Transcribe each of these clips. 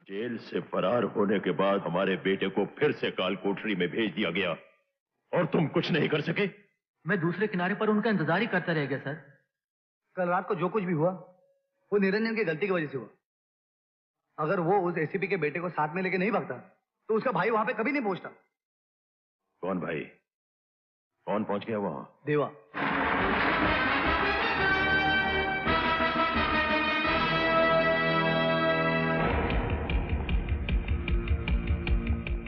Jail से फरार होने के बाद हमारे बेटे को फिर से काल कोठरी में भेज दिया गया और तुम कुछ नहीं कर सके। मैं दूसरे किनारे पर उनका इंतजार ही करता रह गया सर। कल रात को जो कुछ भी हुआ वो निरंजन की गलती की वजह से हुआ। अगर वो उस एसीपी के बेटे को साथ में लेके नहीं भागता तो उसका भाई वहां पे कभी नहीं पहुंचता। कौन भाई? कौन पहुंच गया वहां? देवा।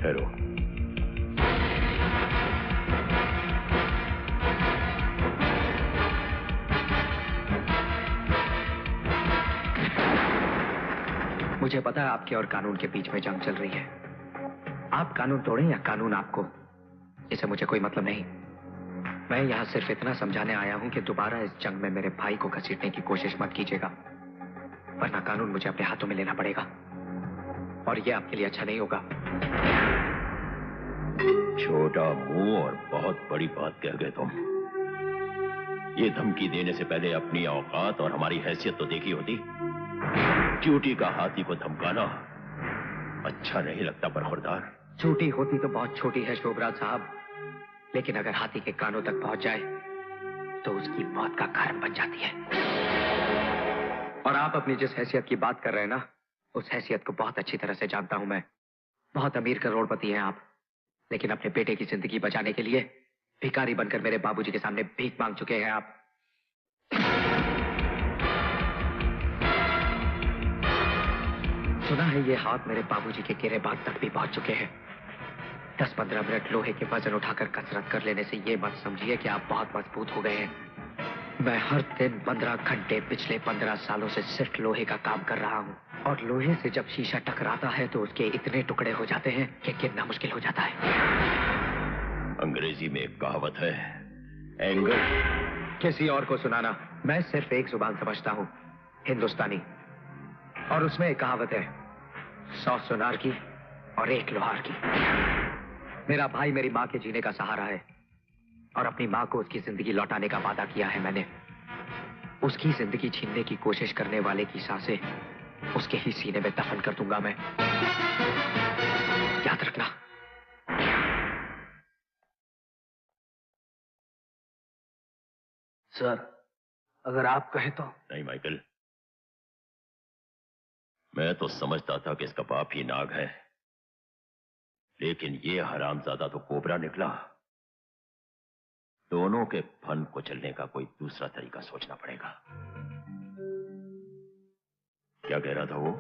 ठहरो। मुझे पता है आपके और कानून के बीच में जंग चल रही है। आप कानून तोड़ें या कानून आपको, इससे मुझे कोई मतलब नहीं। मैं यहां सिर्फ इतना समझाने आया हूं कि दोबारा इस जंग में मेरे भाई को घसीटने की कोशिश मत कीजिएगा, वरना कानून मुझे अपने हाथों में लेना पड़ेगा और यह आपके लिए अच्छा नहीं होगा। छोटा मुंह और बहुत बड़ी बात कह गए तुम। ये धमकी देने से पहले अपनी औकात और हमारी हैसियत तो देखी होती। ड्यूटी का हाथी को धमकाना अच्छा नहीं लगता बरखुरदार। छोटी होती तो बहुत छोटी है शोभराज साहब, लेकिन अगर हाथी के कानों तक पहुंच जाए तो उसकी मौत का कारण बन जाती है। और आप अपनी जिस हैसियत की बात कर रहे हैं ना, उस हैसियत को बहुत अच्छी तरह से जानता हूं मैं। बहुत अमीर करोड़पति हैं आप, लेकिन अपने बेटे की जिंदगी बचाने के लिए भिखारी बनकर मेरे बाबूजी के सामने भीख मांग चुके हैं आप। सुना है ये हाथ मेरे बाबूजी के गिरेबान तक भी पहुंच चुके हैं। 10-15 मिनट लोहे के वजन उठाकर कसरत कर लेने से ये मत समझिए कि आप बहुत मजबूत हो गए हैं। मैं हर दिन 15 घंटे पिछले 15 सालों से सिर्फ लोहे का काम कर रहा हूँ, और लोहे से जब शीशा टकराता है तो उसके इतने टुकड़े हो जाते हैं कि गिनना मुश्किल हो जाता है। अंग्रेजी में एक कहावत है, एंगर। किसी और को सुनाना, मैं सिर्फ एक जुबान समझता हूँ, हिंदुस्तानी, और उसमें एक कहावत है, 100 सुनार की और 1 लोहार की। मेरा भाई मेरी माँ के जीने का सहारा है और अपनी माँ को उसकी जिंदगी लौटाने का वादा किया है मैंने। उसकी जिंदगी छीनने की कोशिश करने वाले की सांसें उसके ही सीने में दफन कर दूंगा मैं, याद रखना। सर, अगर आप कहें तो। नहीं माइकल, मैं तो समझता था कि इसका बाप ही नाग है, लेकिन ये हरामजादा तो कोबरा निकला। दोनों के फन को चलने का कोई दूसरा तरीका सोचना पड़ेगा। क्या कह रहा था वो?